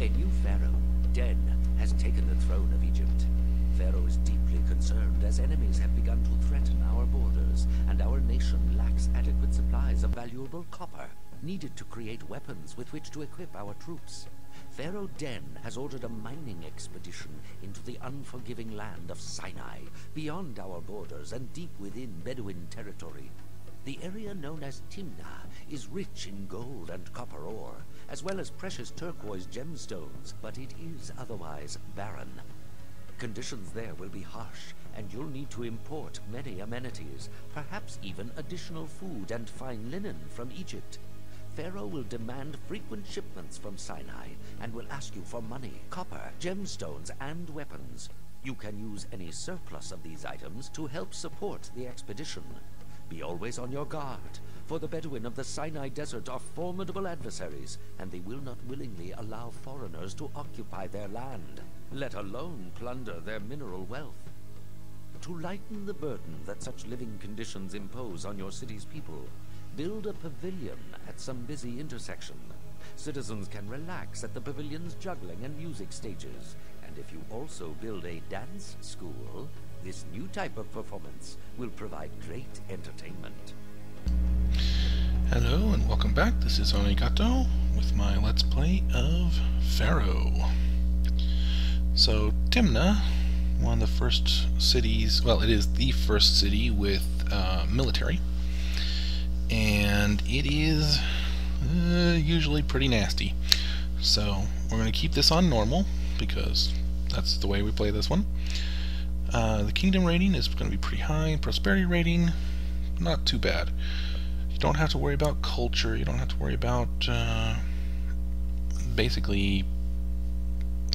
A new pharaoh, Den, has taken the throne of Egypt. Pharaoh is deeply concerned as enemies have begun to threaten our borders, and our nation lacks adequate supplies of valuable copper, needed to create weapons with which to equip our troops. Pharaoh Den has ordered a mining expedition into the unforgiving land of Sinai, beyond our borders and deep within Bedouin territory. The area known as Timna is rich in gold and copper ore, as well as precious turquoise gemstones, but it is otherwise barren. Conditions there will be harsh, and you'll need to import many amenities, perhaps even additional food and fine linen from Egypt. Pharaoh will demand frequent shipments from Sinai and will ask you for money, copper, gemstones, and weapons. You can use any surplus of these items to help support the expedition. Be always on your guard, for the Bedouin of the Sinai Desert are formidable adversaries, and they will not willingly allow foreigners to occupy their land, let alone plunder their mineral wealth. To lighten the burden that such living conditions impose on your city's people, build a pavilion at some busy intersection. Citizens can relax at the pavilion's juggling and music stages, and if you also build a dance school, this new type of performance will provide great entertainment. Hello and welcome back. This is Onigato with my Let's Play of Pharaoh. So Timna, one of the first cities, well, it is the first city with military, and it is usually pretty nasty. So we're going to keep this on normal because that's the way we play this one. The kingdom rating is going to be pretty high. Prosperity rating, not too bad. You don't have to worry about culture. You don't have to worry about basically,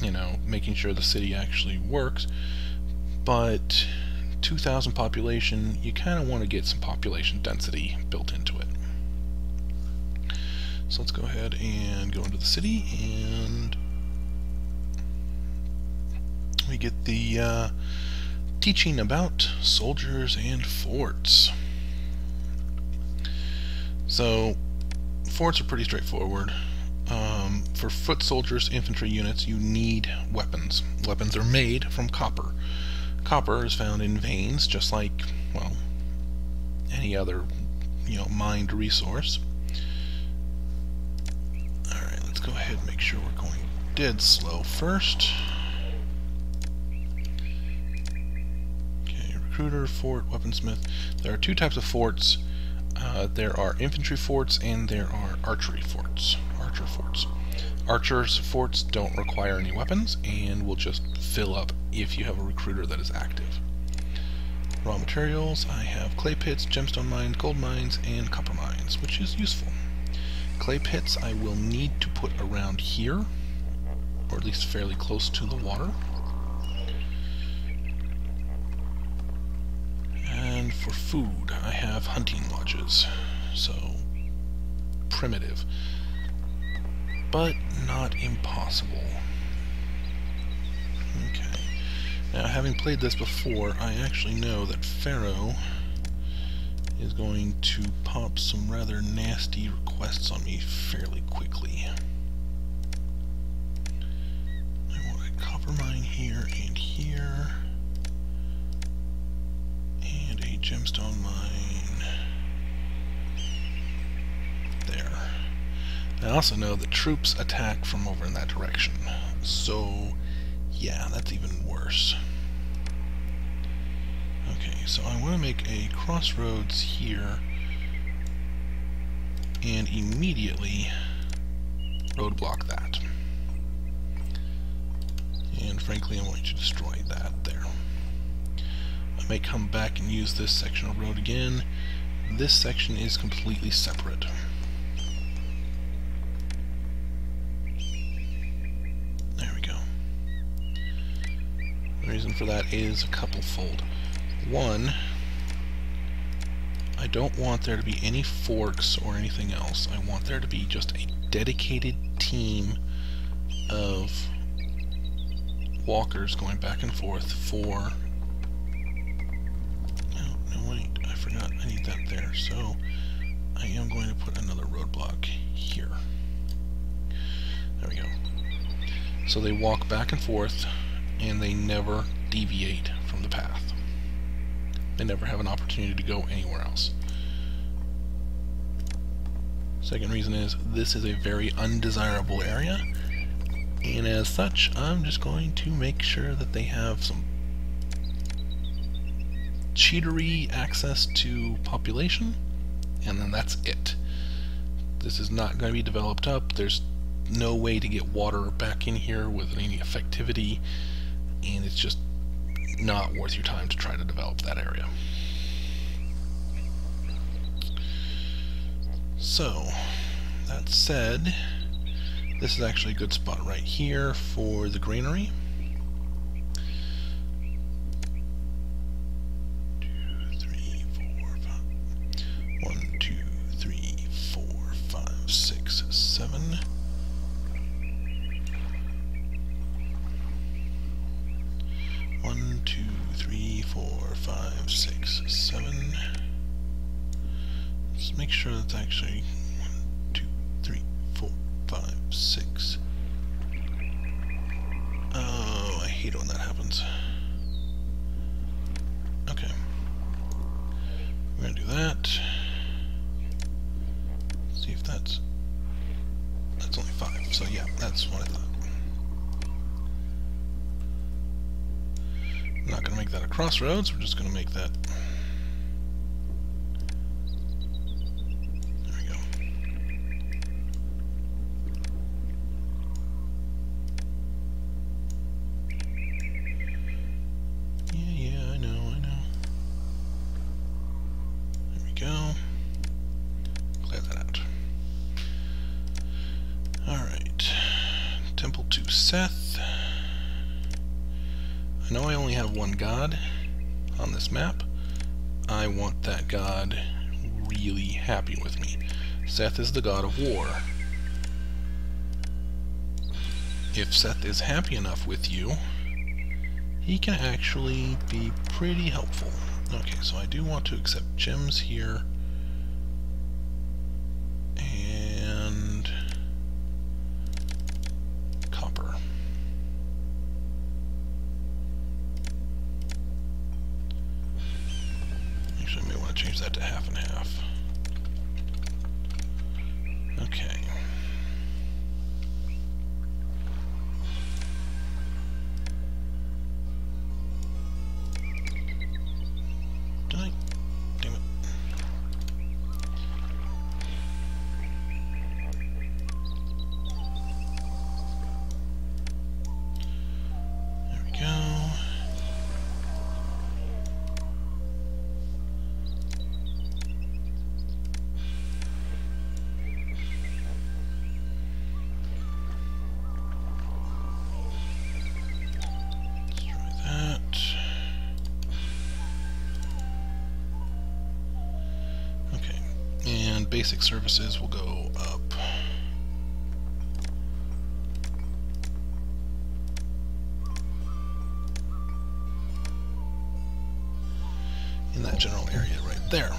you know, making sure the city actually works. But 2,000 population, you kind of want to get some population density built into it. So let's go ahead and go into the city, and we get the teaching about soldiers and forts. So forts are pretty straightforward. For foot soldiers, infantry units, you need weapons. Weapons are made from copper. Copper is found in veins, just like, well, any other, you know, mined resource. Alright, let's go ahead and make sure we're going dead slow first. Okay, recruiter, fort, weaponsmith. There are two types of forts. There are infantry forts and there are archery forts. Archer forts. Archers forts don't require any weapons and will just fill up if you have a recruiter that is active. Raw materials, I have clay pits, gemstone mines, gold mines, and copper mines, which is useful. Clay pits I will need to put around here, or at least fairly close to the water. And for food, I have hunting lodges, so primitive, but not impossible. Okay, now having played this before, I actually know that Pharaoh is going to pop some rather nasty requests on me fairly quickly. I want a copper mine here and here, and a gemstone mine there. I also know that troops attack from over in that direction, so yeah, that's even worse. Okay, so I want to make a crossroads here and immediately roadblock that. And frankly, I'm going to destroy that there. I may come back and use this section of road again. This section is completely separate. There we go. The reason for that is a couple-fold. One, I don't want there to be any forks or anything else. I want there to be just a dedicated team of walkers going back and forth for... No, wait, I forgot I need that there. So I am going to put another roadblock here. There we go. So they walk back and forth, and they never deviate from the path. They never have an opportunity to go anywhere else. Second reason is this is a very undesirable area, and as such, I'm just going to make sure that they have some cheatery access to population, and then that's it. This is not going to be developed up. There's no way to get water back in here with any effectivity, and it's just not worth your time to try to develop that area. So, that said, this is actually a good spot right here for the granary. 6, 7. Let's make sure that's actually 1, 2, 3, 4, 5, 6. Oh, I hate it when that happens. Okay. We're gonna do that. See if that's only 5, so yeah, that's what I thought. I'm not going to make that a crossroads, we're just going to make that. There we go. Yeah, I know. There we go. Clear that out. Alright. Temple to Seth. I know I only have one god on this map. I want that god really happy with me. Seth is the god of war. If Seth is happy enough with you, he can actually be pretty helpful. Okay, so I do want to accept gems here. And copper. Actually, I may want to change that to half and half. Okay. Damn it. There we go. Basic services will go up. In that general area right there.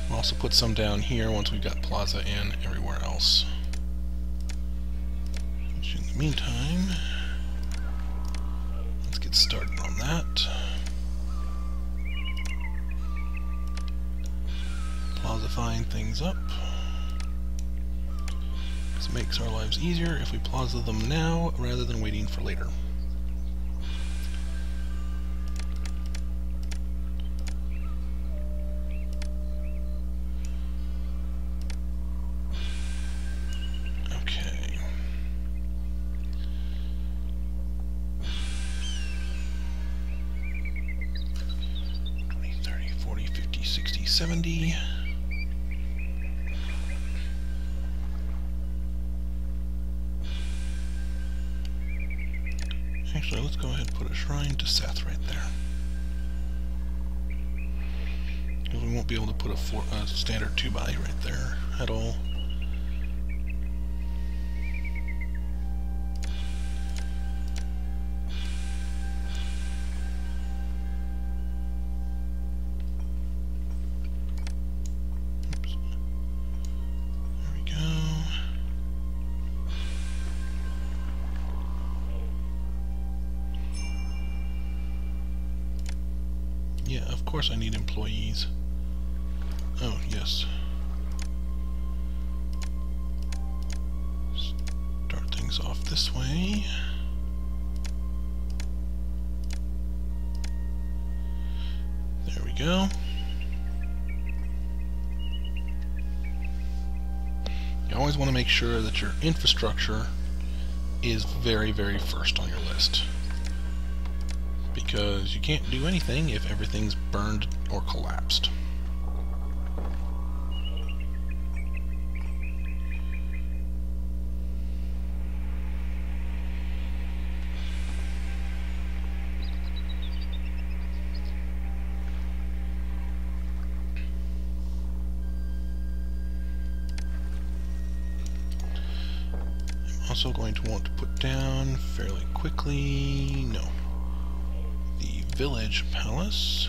We'll also put some down here once we've got plaza and everywhere else. Which in the meantime, let's get started on that. Plazifying things up. This makes our lives easier if we plaza them now rather than waiting for later. Okay. 20, 30, 40, 50, 60, 70. Actually, let's go ahead and put a shrine to Seth right there. Because we won't be able to put a standard 2x right there at all. Oops. There we Of course I need employees. Oh, yes. Start things off this way. There we go. You always want to make sure that your infrastructure is very, very first on your list. Because you can't do anything if everything's burned or collapsed. Also going to want to put down fairly quickly, no, the village palace.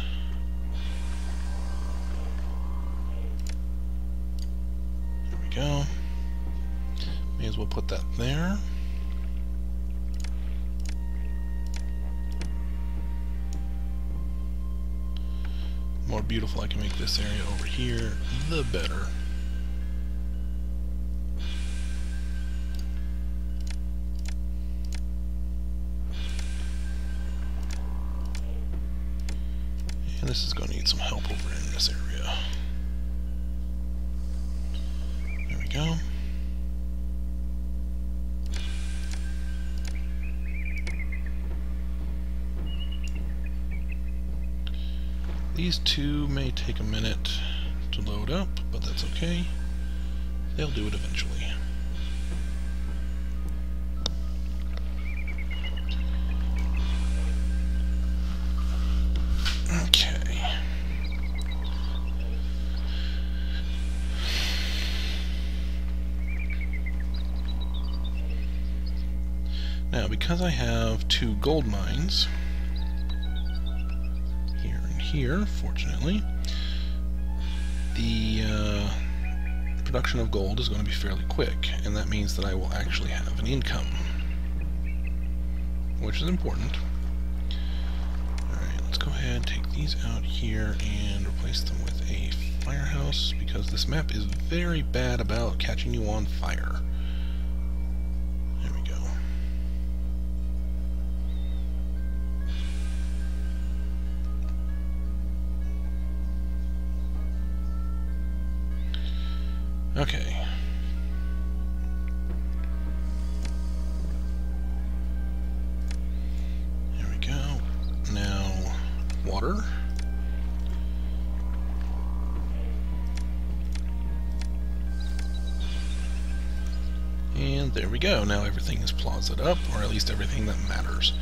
There we go. May as well put that there. The more beautiful I can make this area over here, the better. And this is going to need some help over in this area. There we go. These two may take a minute to load up, but that's okay. They'll do it eventually. Now, because I have two gold mines, here and here, fortunately, the production of gold is going to be fairly quick, and that means that I will actually have an income, which is important. Alright, let's go ahead and take these out here and replace them with a firehouse, because this map is very bad about catching you on fire. Okay. There we go. Now, water. And there we go. Now everything is plazaed up, or at least everything that matters.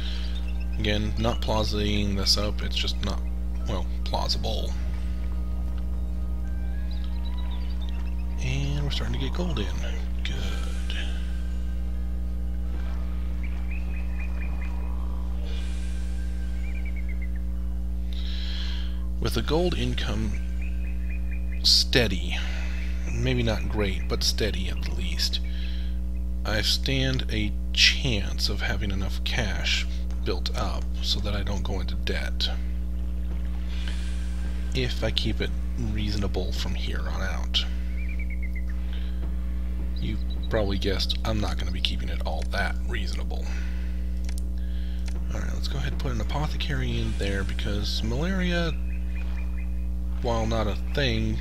Again, not plazaing this up, it's just not, well, plausible. And we're starting to get gold in. Good. With the gold income steady, maybe not great, but steady at the least, I stand a chance of having enough cash built up so that I don't go into debt. If I keep it reasonable from here on out. You probably guessed I'm not going to be keeping it all that reasonable. Alright, let's go ahead and put an apothecary in there, because malaria, while not a thing,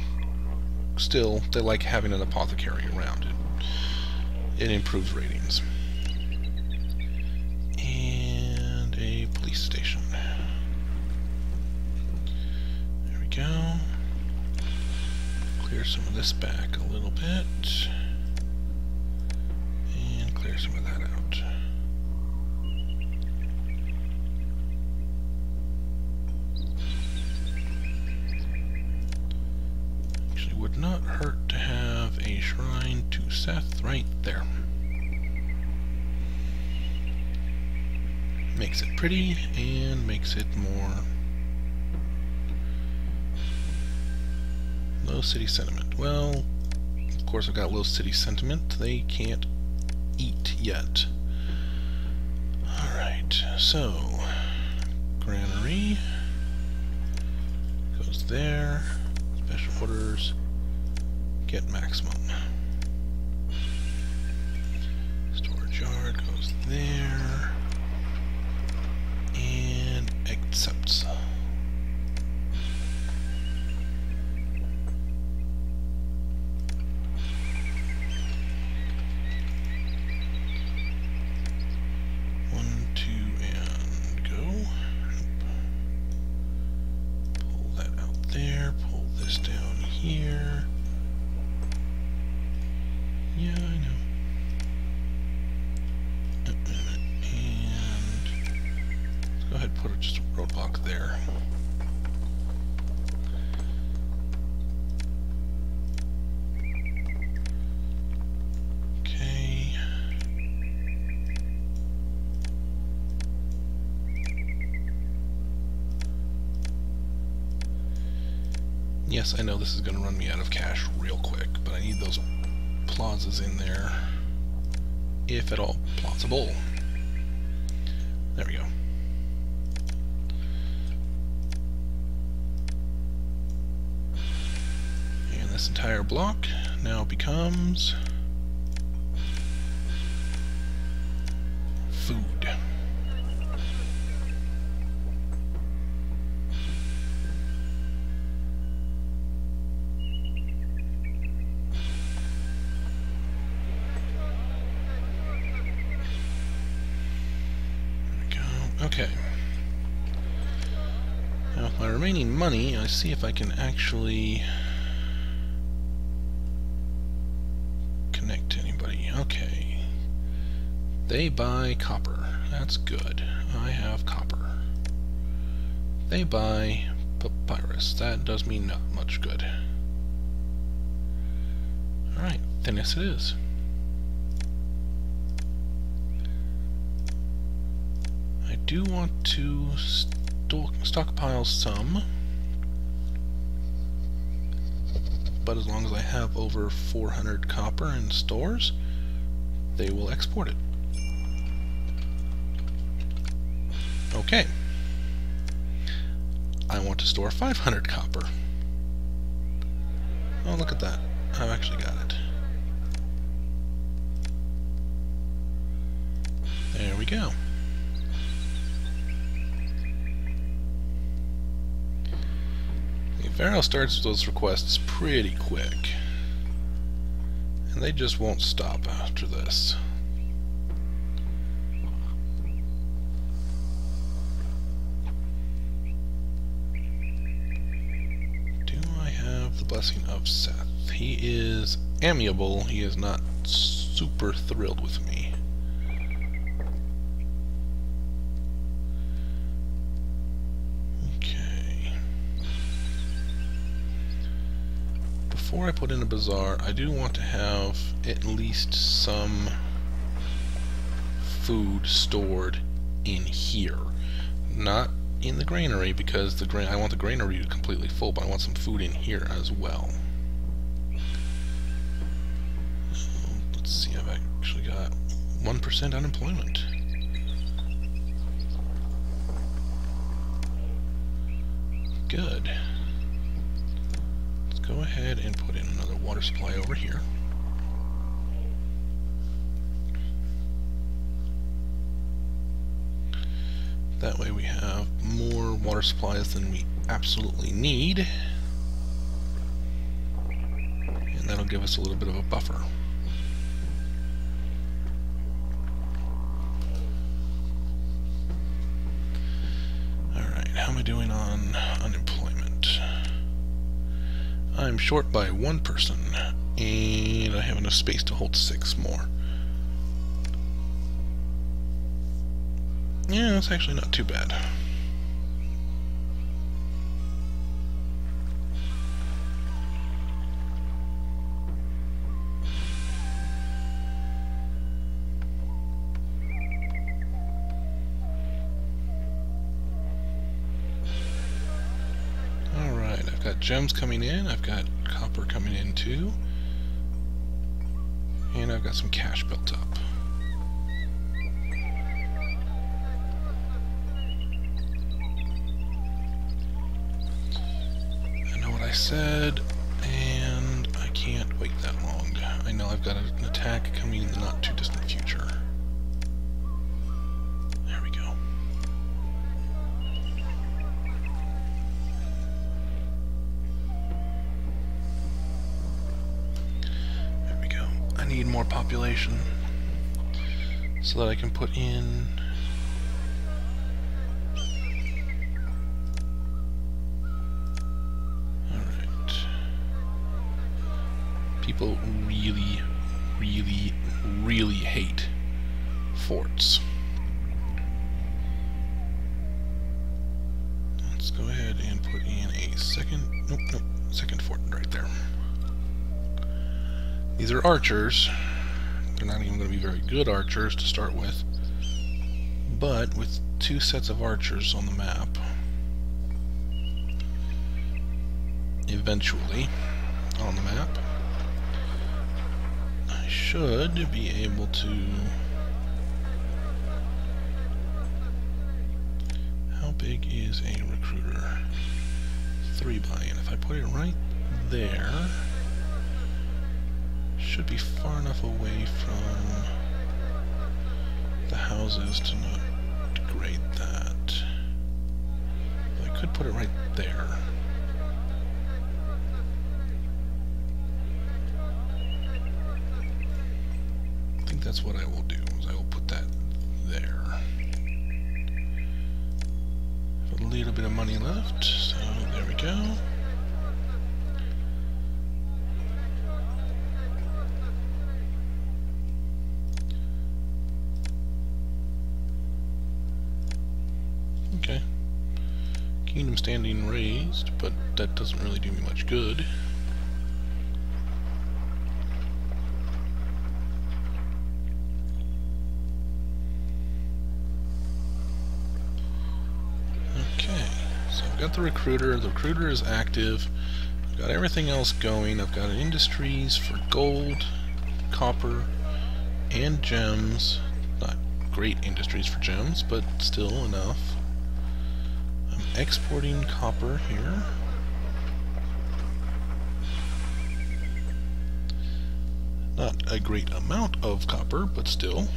still, they like having an apothecary around it. It improves ratings. And a police station. There we go. Clear some of this back a little bit. Clear some of that out. Actually, would not hurt to have a shrine to Seth right there. Makes it pretty and makes it more low city sentiment. Well, of course I've got low city sentiment. They can't eat yet. Alright, so granary, there. Special orders. Get maximum. Storage yard goes there. And accepts. Here. Yeah, I know. And let's go ahead and put just a roadblock there. Okay. Yes, I know this is going to run me out of cash real quick, but I need those plazas in there, if at all plausible. There we go. And this entire block now becomes food. Okay. Now with my remaining money, I see if I can actually connect to anybody. Okay. They buy copper. That's good. I have copper. They buy papyrus. That does me not much good. Alright, then yes it is. I do want to stockpile some, but as long as I have over 400 copper in stores, they will export it. Okay. I want to store 500 copper. Oh, look at that. I've actually got it. There we go. Pharaoh starts those requests pretty quick, and they just won't stop after this. Do I have the blessing of Seth? He is amiable, he is not super thrilled with me. Before I put in a bazaar, I do want to have at least some food stored in here. Not in the granary, because I want the granary completely full, but I want some food in here as well. So, let's see, I've actually got 1% unemployment. Good. Go ahead and put in another water supply over here. That way we have more water supplies than we absolutely need. And that'll give us a little bit of a buffer. Alright, how am I doing on unemployment? I'm short by 1 person, and I have enough space to hold 6 more. Yeah, that's actually not too bad. Alright, I've got gems coming in, I've got copper coming in too, and I've got some cash built up. said, and I can't wait that long. I know I've got an attack coming in the not too distant future. There we go. There we go. I need more population so that I can put in people really, really, really hate forts. Let's go ahead and put in a second fort right there. These are archers. They're not even going to be very good archers to start with, but with 2 sets of archers on the map, eventually on the map, should be able to... How big is a recruiter? 3 buy-in. If I put it right there, should be far enough away from the houses to not degrade that. But I could put it right there. That's what I will do, is I will put that there. A little bit of money left, so there we go. Okay. Kingdom standing raised, but that doesn't really do me much good. Got the recruiter. The recruiter is active. I've got everything else going. I've got industries for gold, copper, and gems. Not great industries for gems, but still enough. I'm exporting copper here. Not a great amount of copper, but still.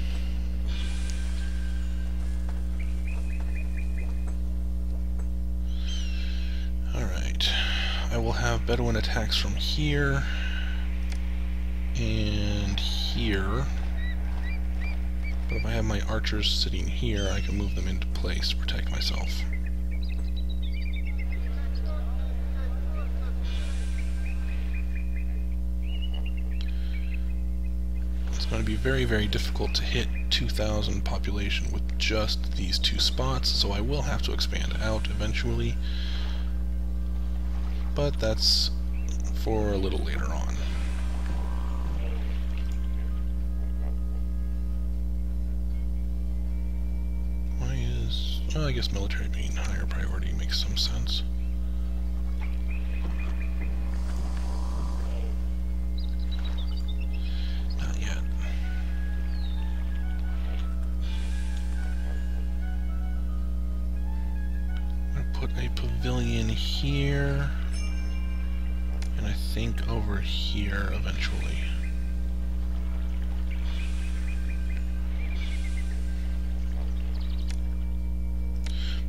I will have Bedouin attacks from here and here, but if I have my archers sitting here, I can move them into place to protect myself. It's going to be very, very difficult to hit 2,000 population with just these 2 spots, so I will have to expand out eventually. But that's for a little later on. Why is... well, I guess military being higher priority makes some sense. Not yet. I'm going to put a pavilion here. And I think over here eventually.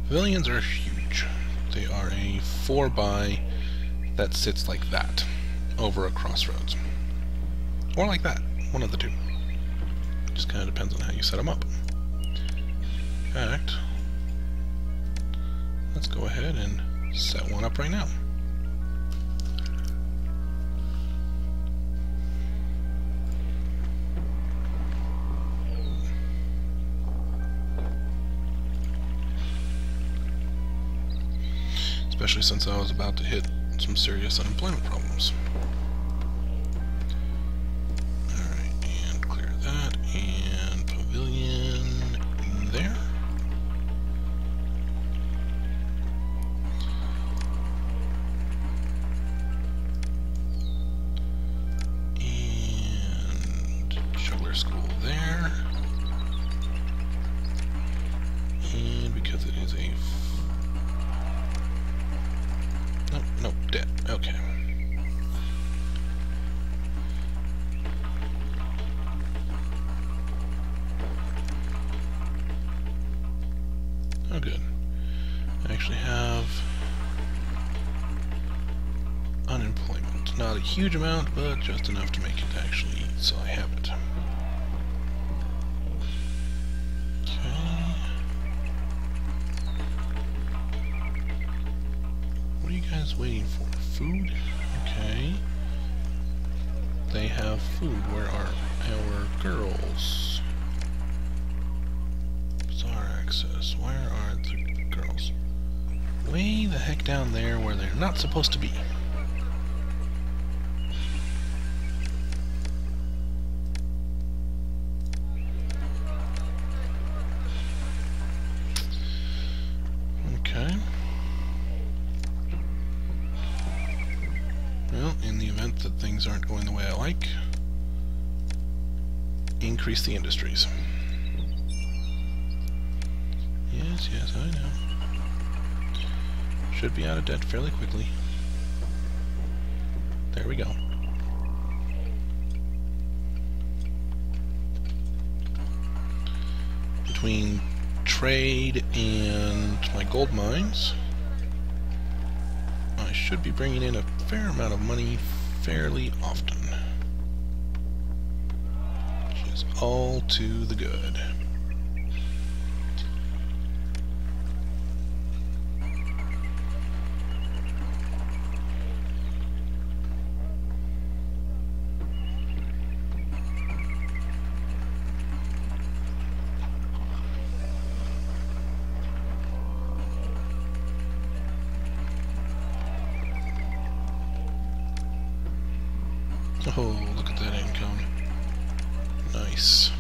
Pavilions are huge. They are a 4x that sits like that over a crossroads. Or like that. One of the two. Just kind of depends on how you set them up. In fact, let's go ahead and set one up right now. Especially since I was about to hit some serious unemployment problems. Alright, and clear that, and pavilion there. And juggler school there. And because it is a... Nope, dead. Okay. huge amount, but just enough to make it actually so I have it. Okay. What are you guys waiting for? Food? Okay. They have food. Where are our girls? Bizarre access. Where are the girls? Way the heck down there where they're not supposed to be. Okay. Well, in the event that things aren't going the way I like, increase the industries. Yes, yes, I know. Should be out of debt fairly quickly. There we go. Between trade and my gold mines, I should be bringing in a fair amount of money fairly often. Which is all to the good. Oh, look at that income. Nice.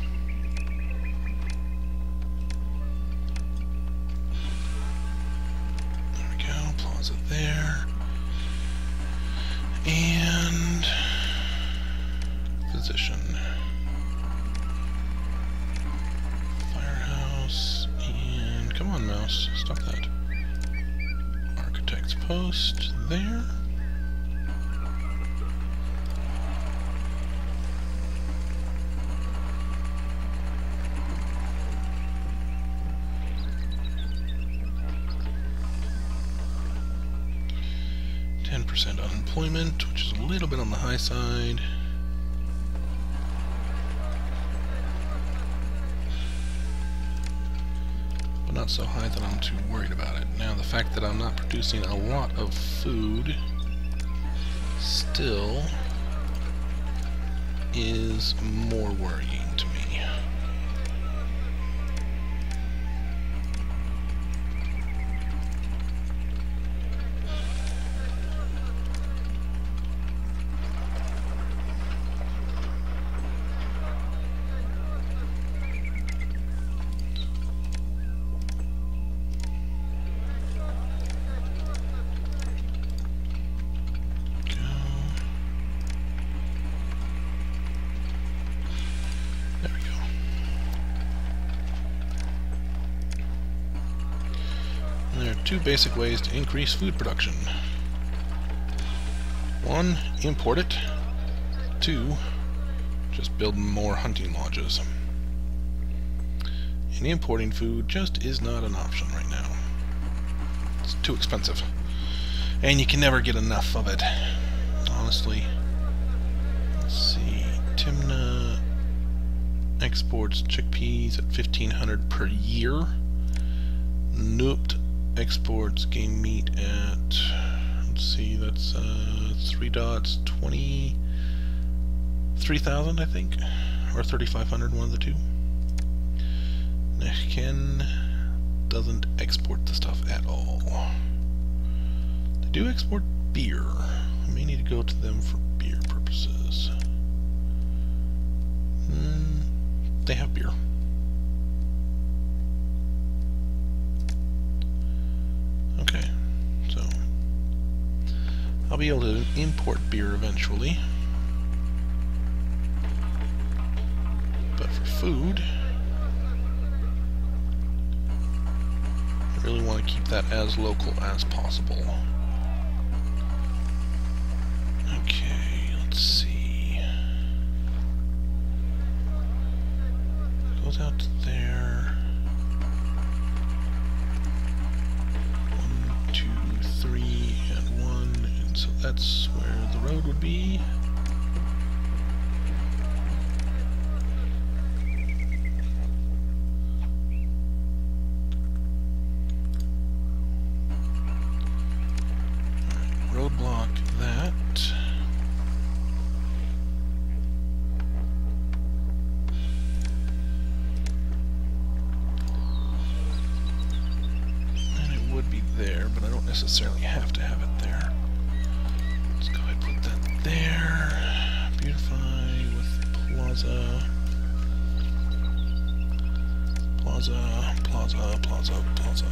There we go, plaza there. And physician. Firehouse, and come on mouse, stop that. Architect's post there. Unemployment, which is a little bit on the high side. But not so high that I'm too worried about it. Now, the fact that I'm not producing a lot of food still is more worrying to me. Two basic ways to increase food production. One, import it. Two, just build more hunting lodges. And importing food just is not an option right now. It's too expensive. And you can never get enough of it. Honestly. Let's see. Timna exports chickpeas at 1,500 per year. Nope. Exports game meat at, let's see, that's 3 dots, 23,000 I think, or 3,500, one of the two. Nechken doesn't export the stuff at all. They do export beer. I may need to go to them for beer purposes. They have beer. Okay, so I'll be able to import beer eventually, but for food, I really want to keep that as local as possible. Okay, let's see. Goes out to there. 1, 2, 3, and 1, and so that's where the road would be. Roadblock that. And it would be there, but I don't necessarily have to have it there. Let's go ahead and put that there. Beautify with plaza. Plaza, plaza, plaza, plaza.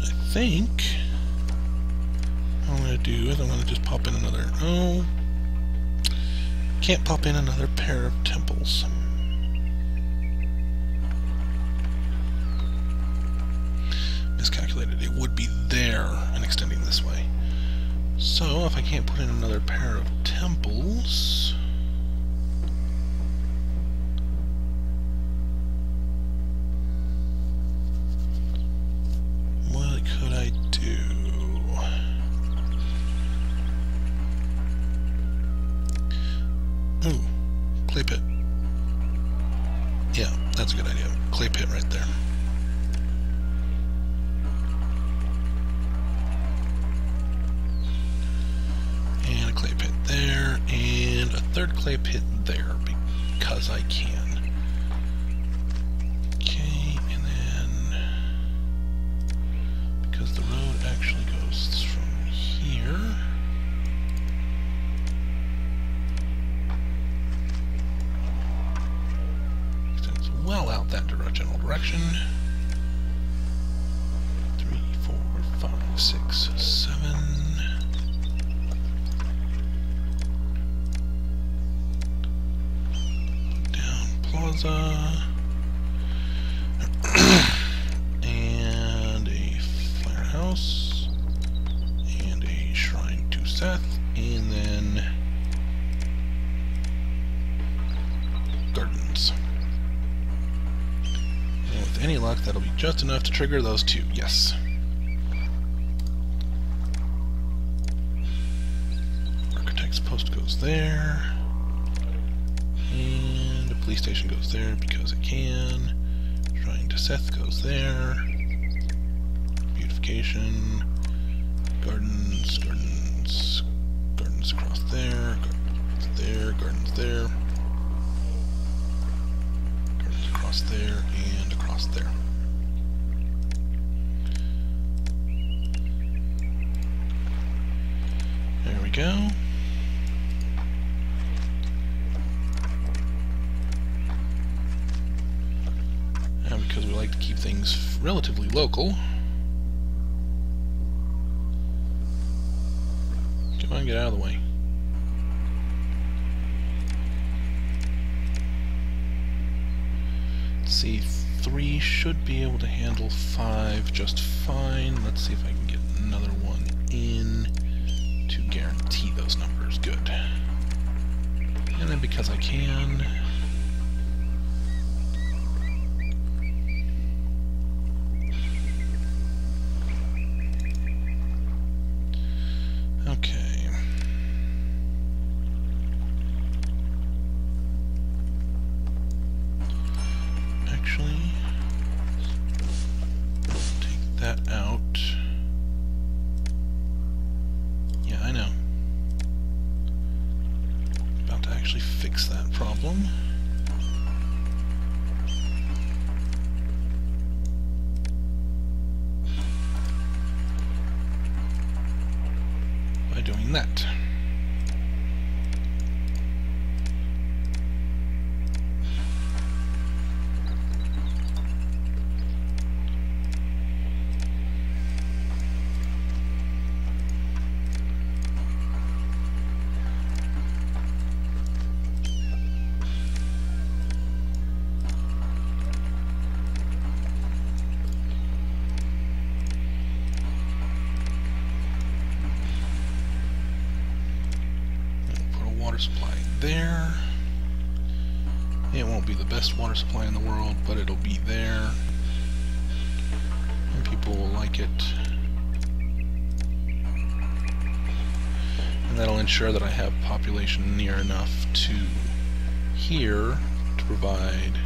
I think what I'm going to do is I'm going to just pop in another... Oh, can't pop in another pair of temples. Miscalculated. It would be there and extending this way. So if I can't put in another pair of temples... what could I do? Ooh, clay pit. Yeah, that's a good idea. Clay pit right there. And a clay pit there, and a third clay pit there, because I can. Okay, and then... because the road actually goes from here. Extends well out that general direction. 3, 4, 5, 6, 7. Down plaza. And a firehouse. And a shrine to Seth. And then gardens. And with any luck, that'll be just enough to trigger those two. Yes. Architect's post goes there. And the police station goes there because it can. Shrine to Seth goes there. Beautification. Gardens, gardens, gardens across there. Gardens there, gardens there. Gardens across there and across there. There we go. And because we like to keep things relatively local. Come on, get out of the way. Let's see, 3 should be able to handle 5 just fine. Let's see if I can get another one in to guarantee those numbers. Good. And then because I can... okay. Actually, take that out. Yeah, I know. About to actually fix that problem. By doing that. Water supply there. It won't be the best water supply in the world, but it'll be there. And people people will like it. And that'll ensure that I have population near enough to here to provide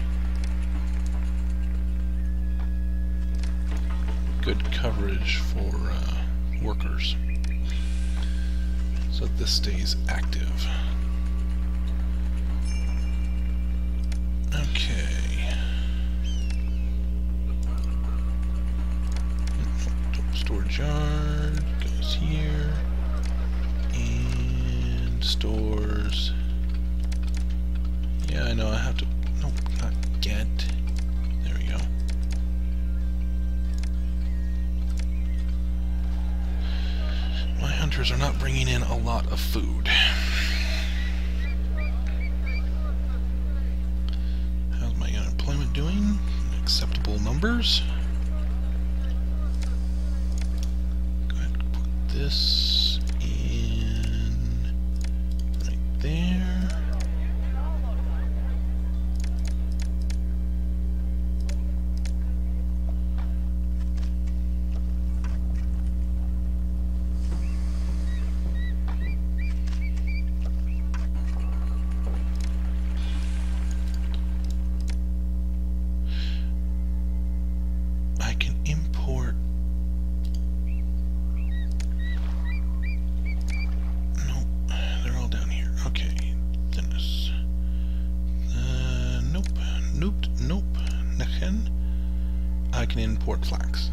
good coverage for workers, so that this stays active. Okay. Storage yard goes here, and stores. Yeah, I know I have to. Nope, not get. There we go. My hunters are not bringing in a lot of food. How's my unemployment doing? Acceptable numbers. Go ahead and put this in right there. I can import flax.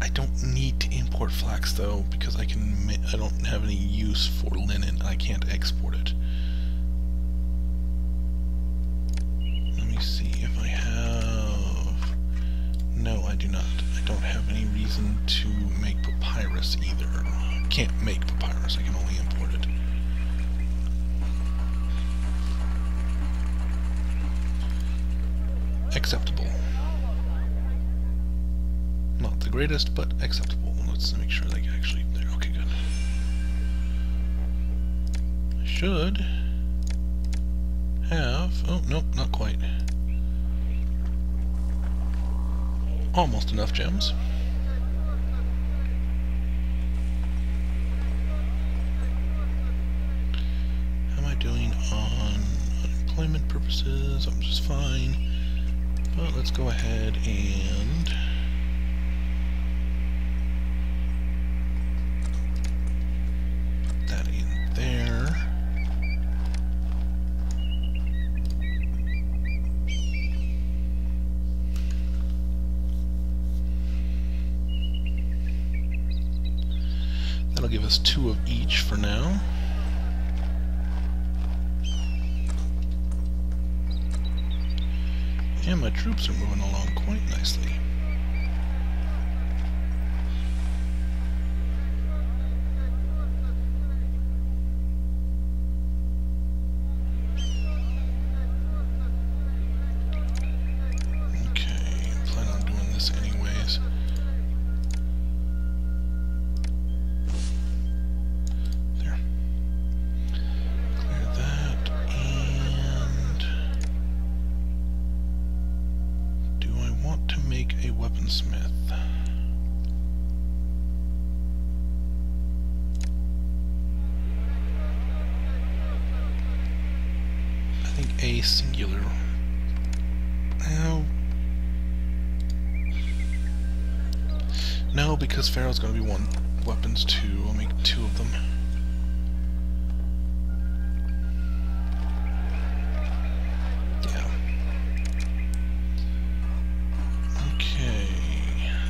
I don't need to import flax though, because I don't have any use for linen. I can't export it. Let me see if I have. No, I do not. I don't have any reason to make papyrus either. I can't make papyrus. I can only import it. Acceptable. Not the greatest, but acceptable. Let's make sure they actually there. Okay, good. I should have. Oh, nope, not quite. Almost enough gems. How am I doing on unemployment purposes? I'm just fine. But let's go ahead and put that in there. That'll give us 2 of each for now. And my troops are moving along quite nicely. Okay, I plan on doing this anyways. There. Clear that, and do I want to make a weaponsmith? I think a singular. No, because Pharaoh's going to be one. Weapons 2. I'll make 2 of them. Yeah. Okay.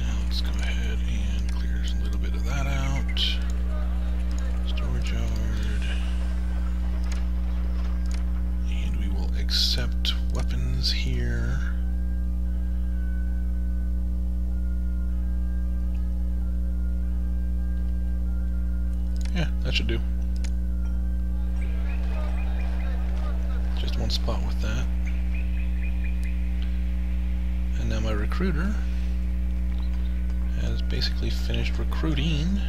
Now let's go ahead and clear a little bit of that out. Storage yard. And we will accept weapons here. Yeah, that should do. Just one spot with that. And now my recruiter has basically finished recruiting.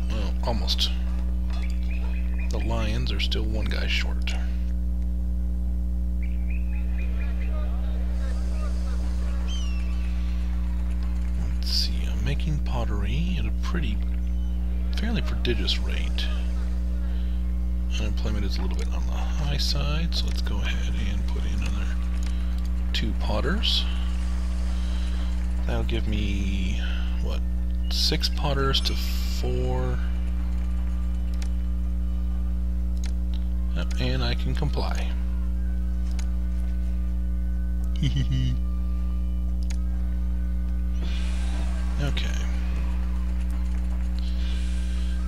Well, almost. The Lions are still 1 guy short. see, I'm making pottery at a fairly prodigious rate. Unemployment is a little bit on the high side, so let's go ahead and put in another 2 potters. That'll give me, what, 6 potters to 4. Yep, and I can comply. Okay.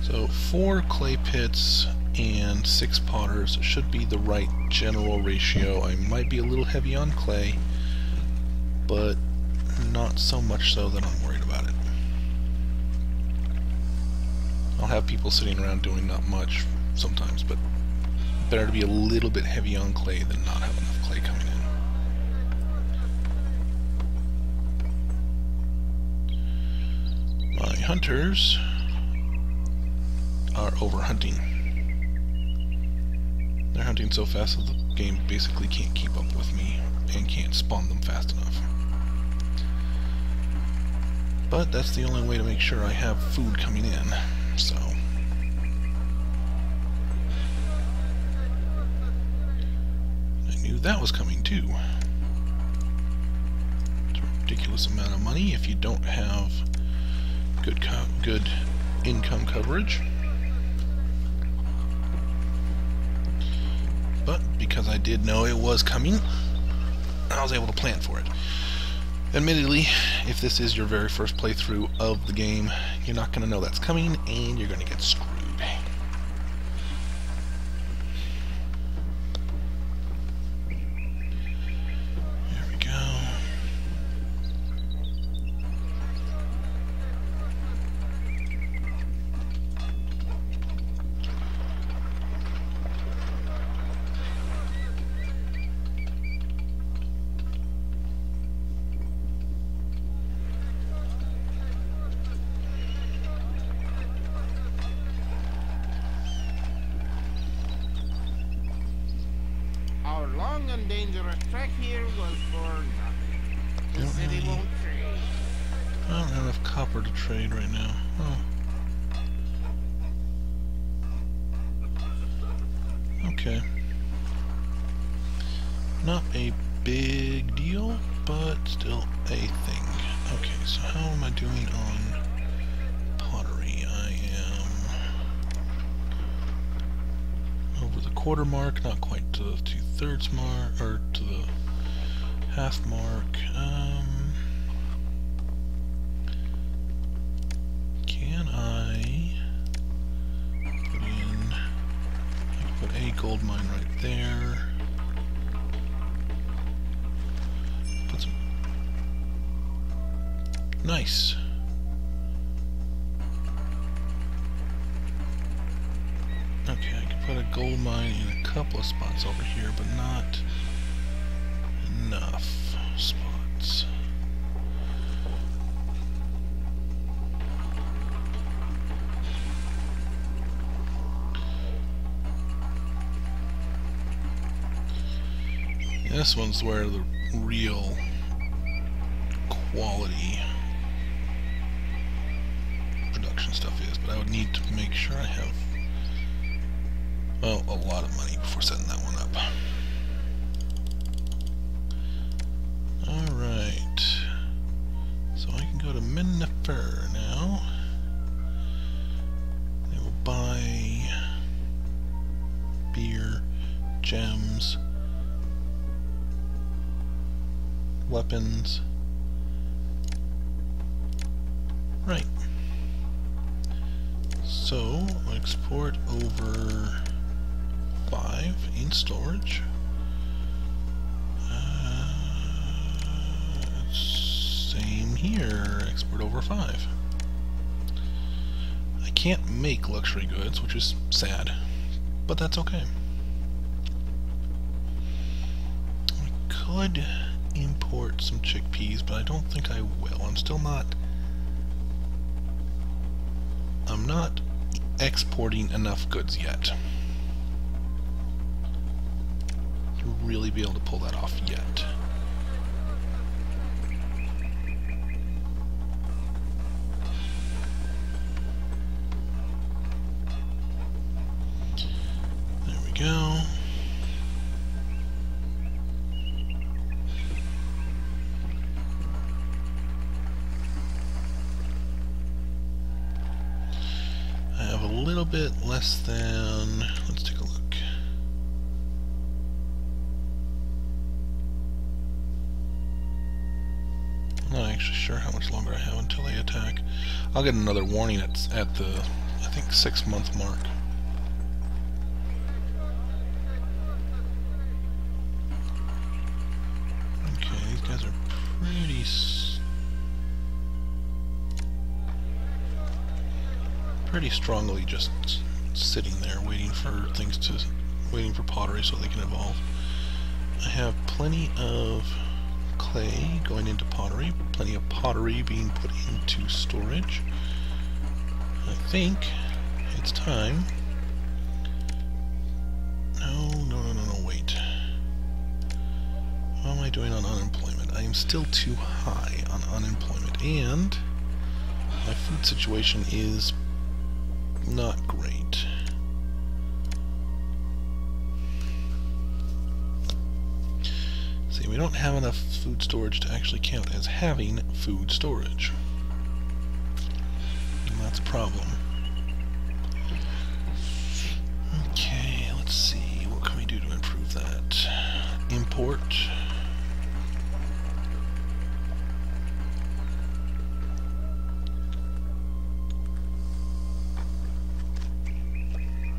So 4 clay pits and 6 potters should be the right general ratio. I might be a little heavy on clay, but not so much so that I'm worried about it. I'll have people sitting around doing not much sometimes, but better to be a little bit heavy on clay than not have enough clay coming in. My hunters are over hunting. They're hunting so fast that the game basically can't keep up with me and can't spawn them fast enough. But that's the only way to make sure I have food coming in, so. I knew that was coming too. It's a ridiculous amount of money if you don't have good income coverage. But because I did know it was coming, I was able to plan for it. Admittedly, if this is your very first playthrough of the game, you're not going to know that's coming, and you're going to get screwed. There we go. Our long and dangerous trek here was for nothing. The city won't trade. I don't have enough copper to trade right now. Oh. Okay. Not a big deal, but still a thing. Okay, so how am I doing on pottery? I am over the quarter mark, not quite to the 2/3 mark, or to the half mark. Can I put in, I can put a gold mine right there. Put some, nice. Okay, I can put a gold mine in a couple of spots over here, but not enough spots. This one's where the real quality production stuff is, but I would need to make sure I have, well, a lot of money before setting that one up. Alright, so I can go to Minnefer now. They will buy beer, gems, weapons. Right. So, export over 5 in storage. Same here, export over 5. I can't make luxury goods, which is sad, but that's okay. I could import some chickpeas, but I don't think I will. I'm not exporting enough goods yet to really be able to pull that off yet. little bit less than, let's take a look. I'm not actually sure how much longer I have until they attack. I'll get another warning at the, I think, 6-month mark. Okay, these guys are pretty strongly just sitting there waiting for pottery so they can evolve. I have plenty of clay going into pottery, plenty of pottery being put into storage. I think it's time. No, wait. How am I doing on unemployment? I am still too high on unemployment, and my food situation is not great. See, we don't have enough food storage to actually count as having food storage. And that's a problem. Okay, let's see. What can we do to improve that? Import.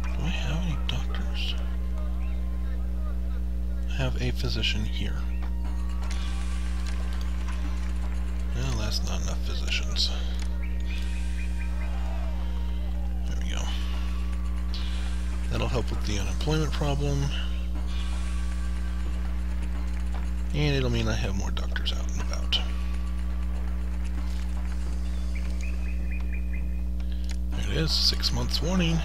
Do I have any doctors? I have a physician here. Well, that's not enough physicians. There we go. That'll help with the unemployment problem. And it'll mean I have more doctors out and about. There it is, 6 months warning.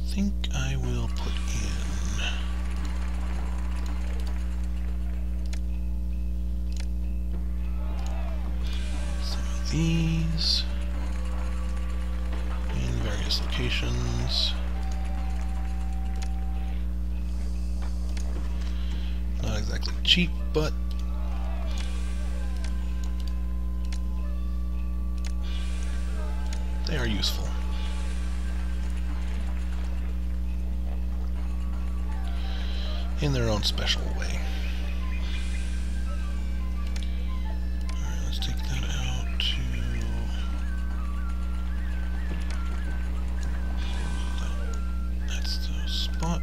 I think I will put in some of these in various locations. Not exactly cheap, but they are useful. In their own special way. Alright, let's take that out to... That's the spot.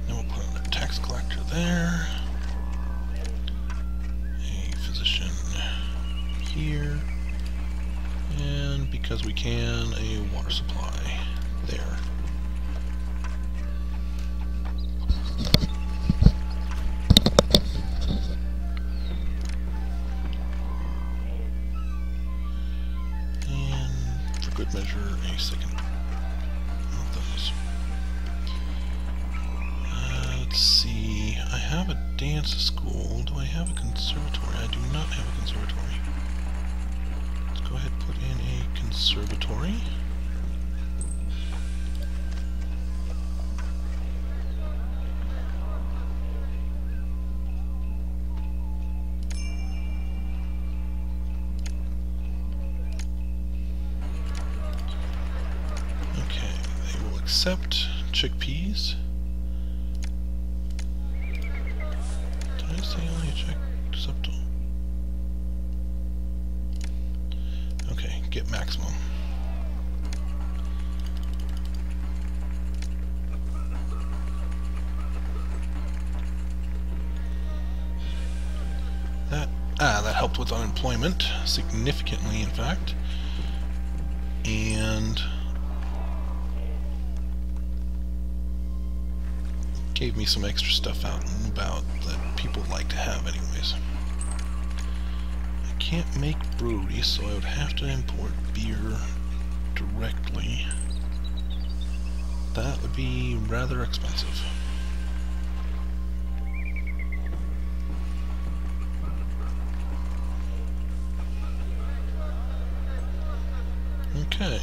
Then we'll put another tax collector there. A physician here. And because we can, a water supply there. And for good measure, a second of those. Let's see, I have a dance school. Do I have a conservatory? I do not have a conservatory. Go ahead and put in a conservatory. Okay, they will accept chickpeas. Did I say only accept them? Okay, get maximum. That helped with unemployment significantly, in fact, and gave me some extra stuff out and about that people like to have anyways. I can't make brewery, so I would have to import beer directly. That would be rather expensive. Okay.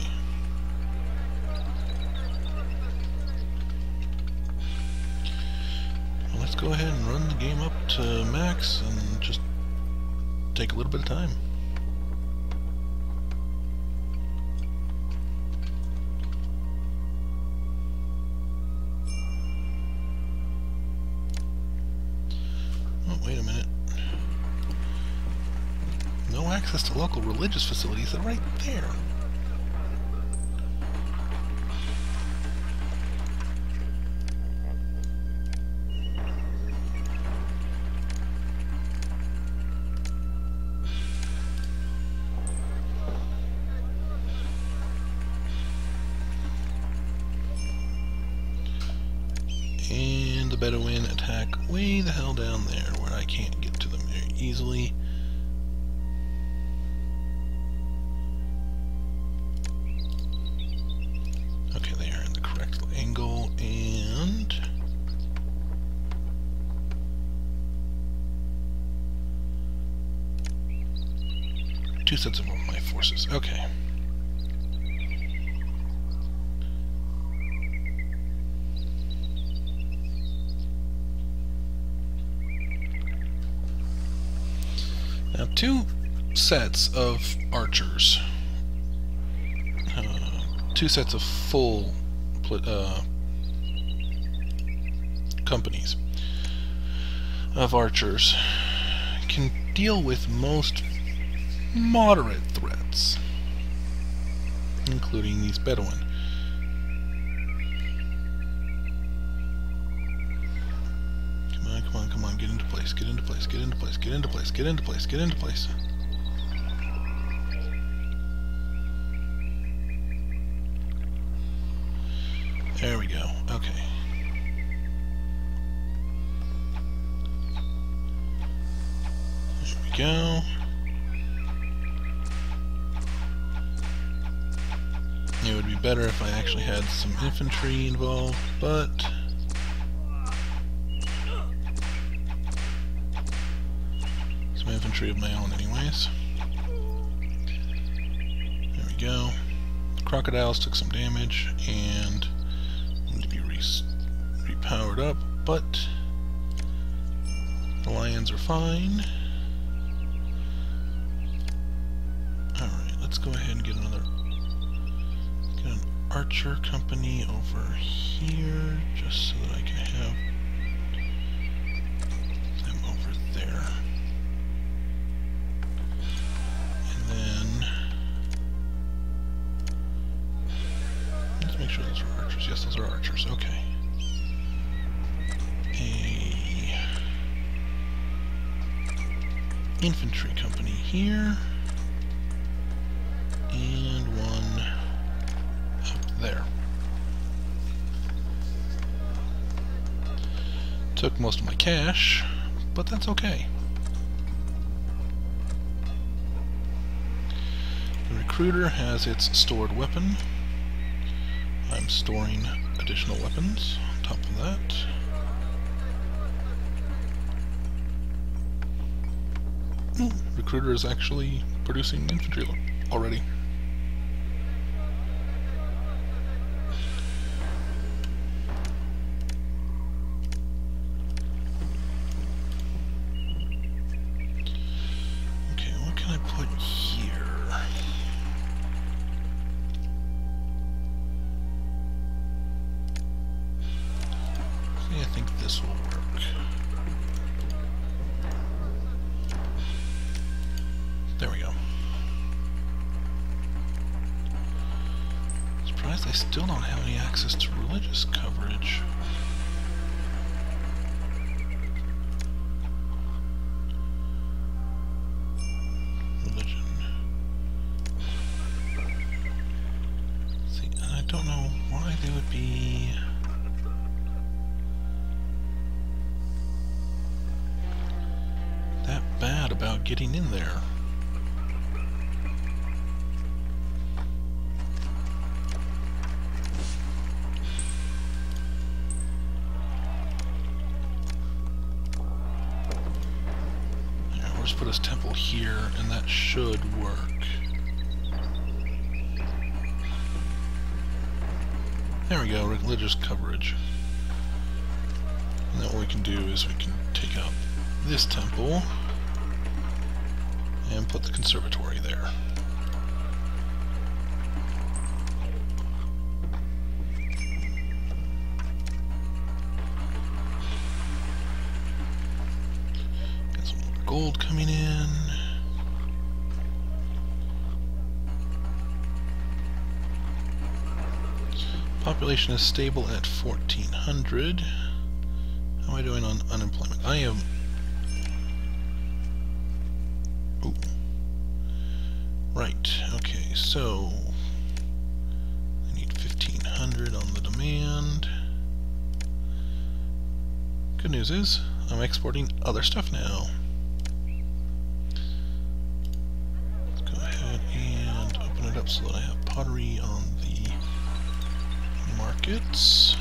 Well, let's go ahead and run the game up to max and just take a little bit of time. Oh, wait a minute. No access to local religious facilities. They're right there. And the Bedouin attack way the hell down there where I can't get to them very easily. Okay, they are in the correct angle, and two sets of my forces. Okay. Now, two sets of archers. Two sets of full companies of archers can deal with most moderate threats, including these Bedouin. Come on, get into place, get into place, get into place, get into place, get into place, get into place. There we go. Okay. There we go. It would be better if I actually had some infantry involved, but some infantry of my own anyways. There we go. Crocodiles took some damage and need to be repowered up, but the lions are fine. Alright, let's go ahead and get an archer company over here, just so that I can have them over there. And then let's make sure those are archers. Yes, those are archers. Okay. A infantry company here, and one up there. Took most of my cash, but that's okay. The recruiter has its stored weapon. I'm storing additional weapons on top of that. Ooh, recruiter is actually producing infantry already. Okay, what can I put here? See, I think this will work. There we go. Surprised I still don't have any access to religious coverage. Religion. See, and I don't know why they would be that bad about getting in there. Put his temple here, and that should work. There we go, religious coverage. And that way we can do is we can take out this temple and put the conservatory there. Got some more gold coming in. Population is stable at 1,400. How am I doing on unemployment? I am... Ooh. Right, okay, so... I need 1,500 on the demand. Good news is, I'm exporting other stuff now. Let's go ahead and open it up so that I have pottery on the markets.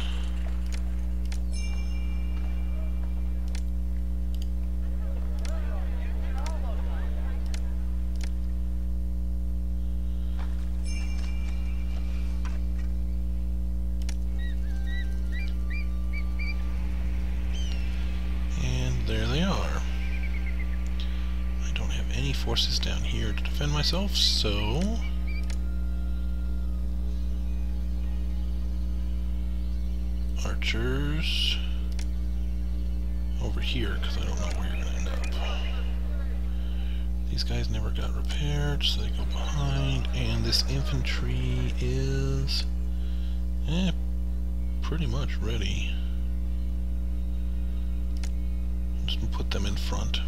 And there they are. I don't have any forces down here to defend myself, so archers over here, because I don't know where you're going to end up. These guys never got repaired, so they go behind, and this infantry is pretty much ready. I'm just going to put them in front.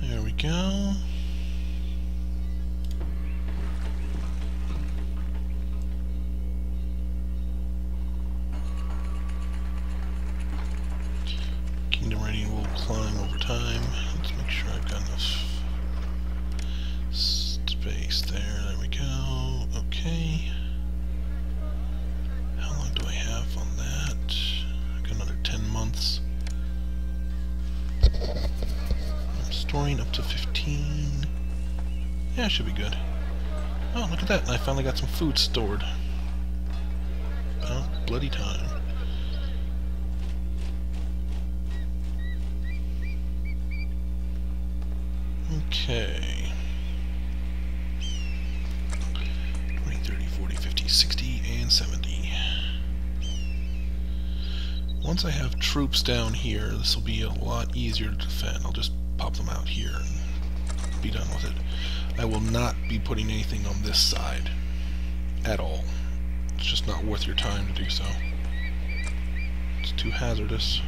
There we go. Kingdom rating will climb over time. Let's make sure I've got enough space there. There we go. Okay. How long do I have on that? I've got another 10 months. Storing up to 15. Yeah, it should be good. Oh, look at that. I finally got some food stored. About bloody time. Okay. 20, 30, 40, 50, 60, and 70. Once I have troops down here, this will be a lot easier to defend. I'll just pop them out here and be done with it. I will not be putting anything on this side at all. It's just not worth your time to do so. It's too hazardous.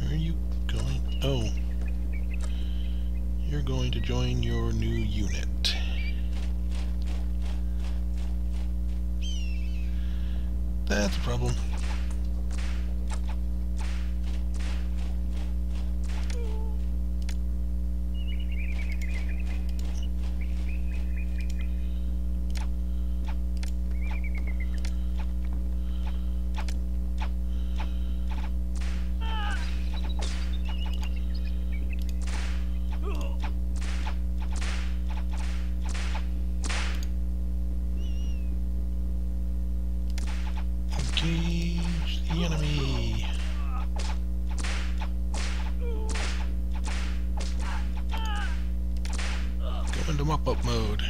Where are you going? Oh. You're going to join your new unit. That's a problem. Engage the enemy. Go into mop-up mode,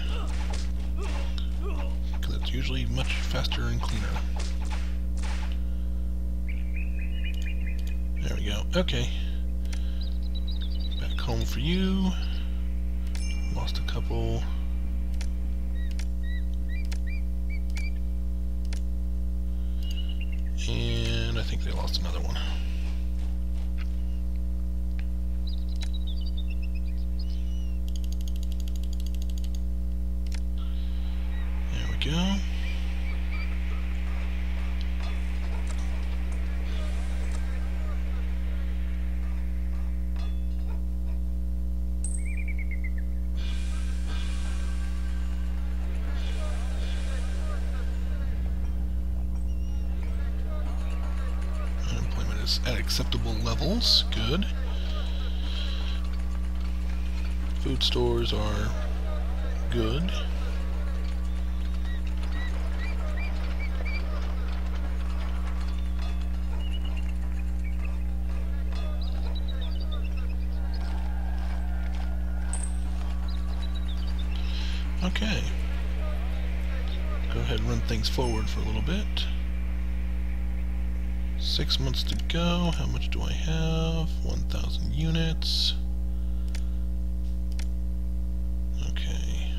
because it's usually much faster and cleaner. There we go. Okay. Back home for you. Lost a couple. And I think they lost another one. There we go. is at acceptable levels. Good. Food stores are good. Okay. Go ahead and run things forward for a little bit. 6 months to go. How much do I have? 1,000 units. Okay.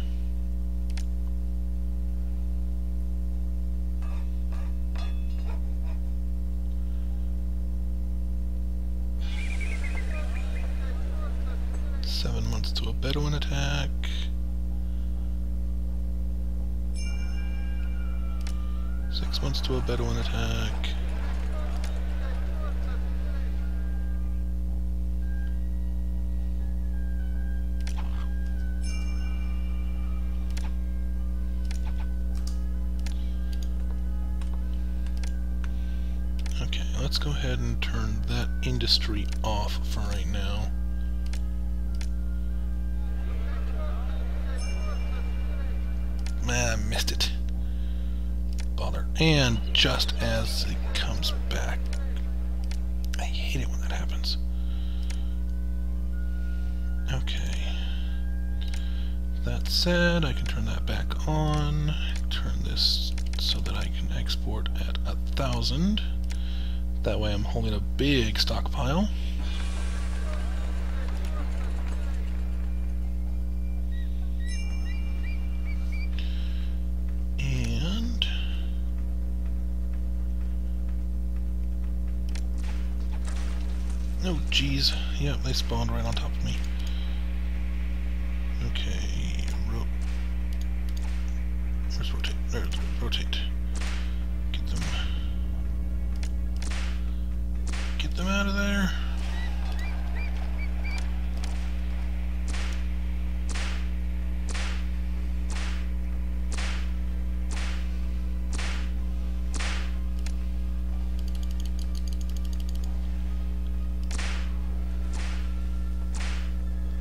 Seven months to a Bedouin attack. 6 months to a Bedouin attack. Okay, let's go ahead and turn that industry off for right now. I missed it. Bother. And just as it comes back. I hate it when that happens. Okay. That said, I can turn that back on. Turn this so that I can export at 1,000. That way I'm holding a big stockpile. Oh, geez. Yep, they spawned right on top of me. Okay, where's rotate? There's rotate. Get them out of there.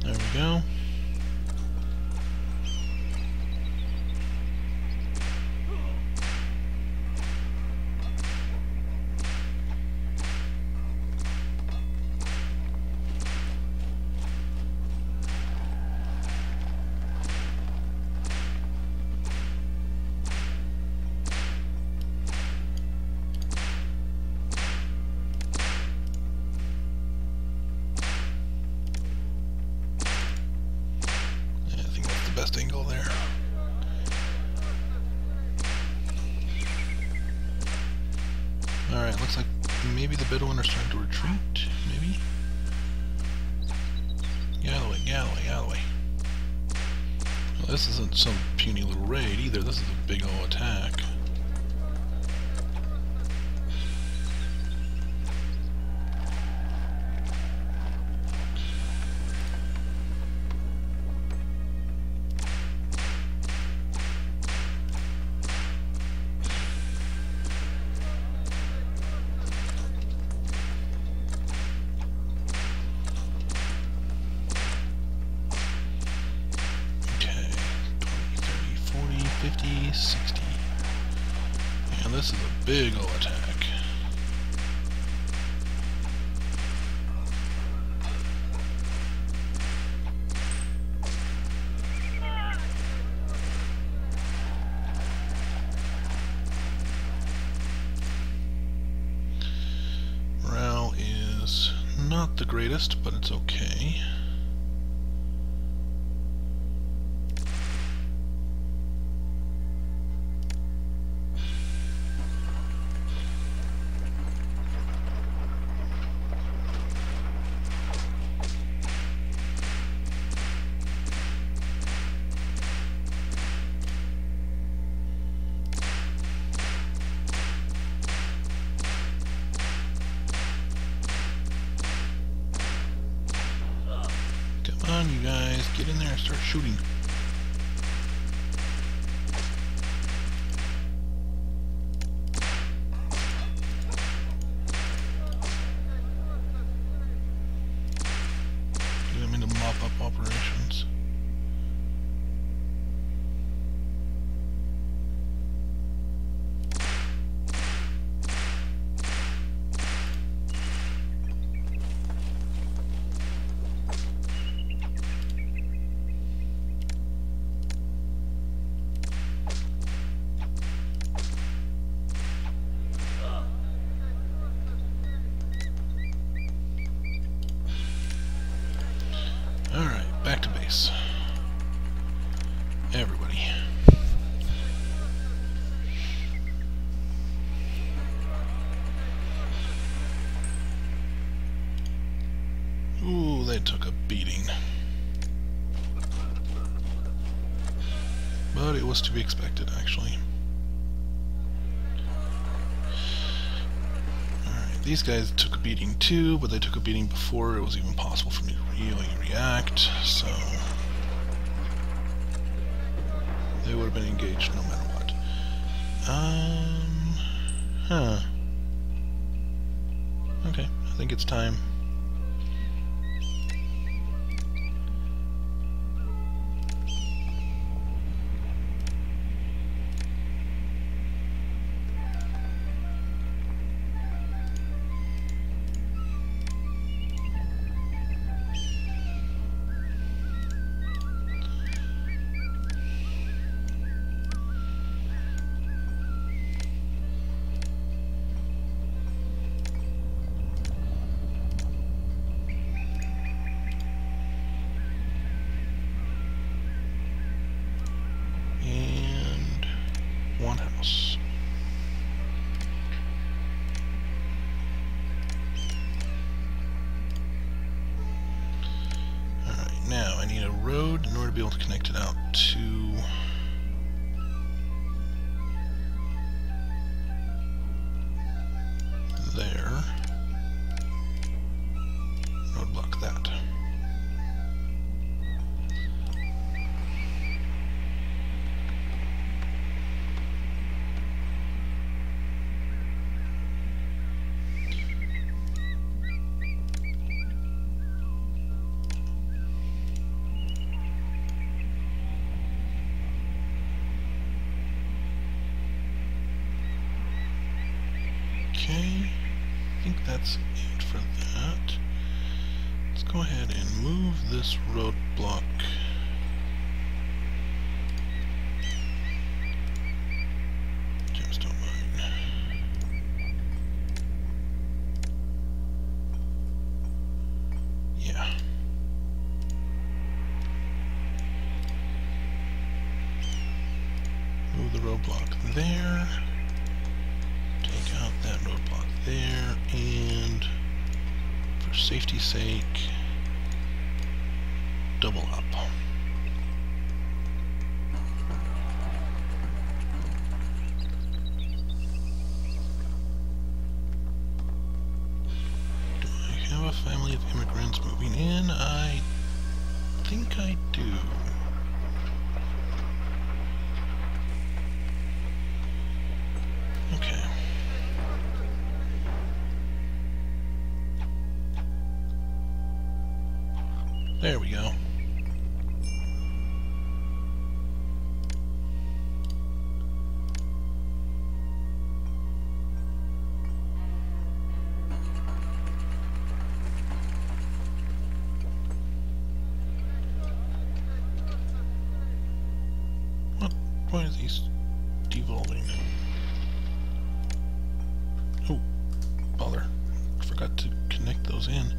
There we go. Best angle there. Alright, looks like maybe the Bedouin are starting to retreat. Maybe? Get out of the way, get out of the way, get out of the way. Well, this isn't some puny little raid either, this is a big ol' attack. Okay, 20, 30, 40, 50, 60. And this is a big ol' attack. Morale is not the greatest, but it's okay. Come on, you guys, get in there and start shooting. Ooh, they took a beating. But it was to be expected, actually. Alright, these guys took a beating too, but they took a beating before it was even possible for me to really react, so they would have been engaged no matter what. Okay, I think it's time. One house. Alright, now I need a road in order to be able to connect it out to there. Roadblock that. Okay, I think that's it for that. Let's go ahead and move this roadblock. Gemstone mine. Yeah. Move the roadblock there. Take out that roadblock there, and for safety's sake, double up. Do I have a family of immigrants moving in? I think I do. Okay. There we go. What? Why are these devolving? Oh, bother. Forgot to connect those in.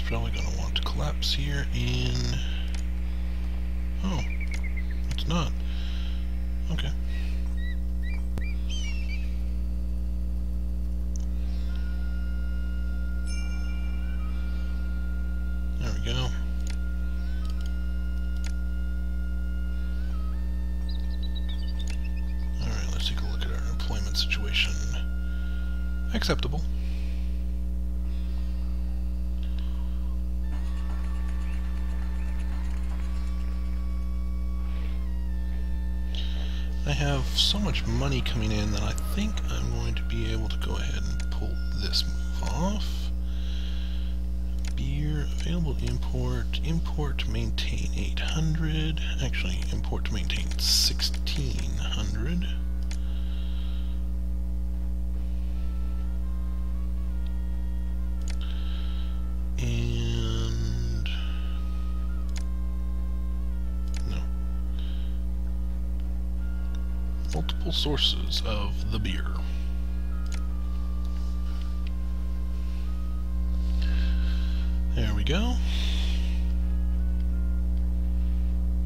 Probably going to want to collapse here in... Oh, it's not. Okay. There we go. Alright, let's take a look at our employment situation. Acceptable. I have so much money coming in that I think I'm going to be able to go ahead and pull this move off. Beer available import, maintain 800. Actually, import to maintain 1600. And no. Multiple sources of the beer. There we go.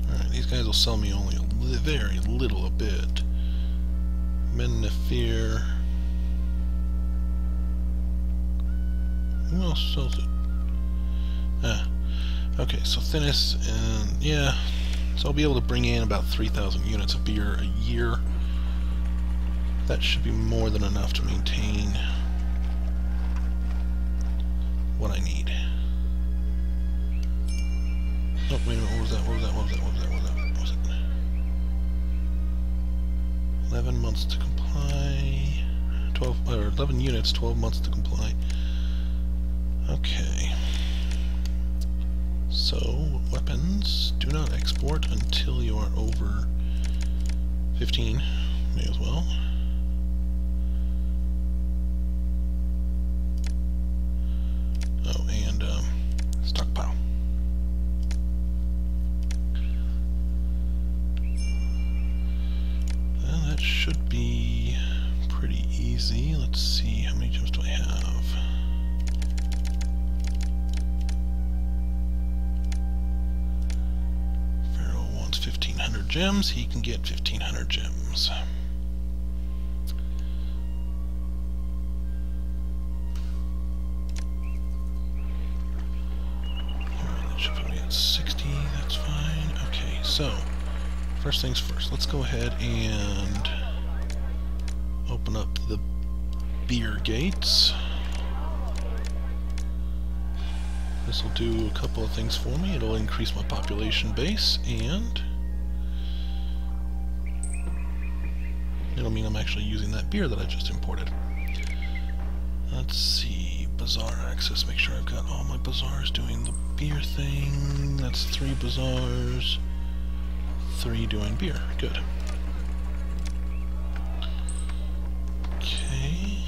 Alright, these guys will sell me only a very little a bit. Mennefer. Who else sells it? Okay, so Thinis, and yeah, so I'll be able to bring in about 3,000 units of beer a year. That should be more than enough to maintain what I need. Oh, wait a minute, what was that? What was that? What was that? What was that? What was that? What was it? 11 months to comply. 12, or 11 units, 12 months to comply. Okay. So, weapons, do not export until you are over 15. May as well. Oh, and stockpile. Well, that should be pretty easy. Let's see, how many gems do I have? Pharaoh wants 1,500 gems. He can get 1,500 gems. That should put me at 60. That's fine. Okay, so first things first, let's go ahead and open up the beer gates. This will do a couple of things for me. It'll increase my population base, and it'll mean I'm actually using that beer that I just imported. Let's see, bazaar access, make sure I've got all my bazaars doing the beer thing. That's 3 bazaars. 3 doing beer. Good. Okay.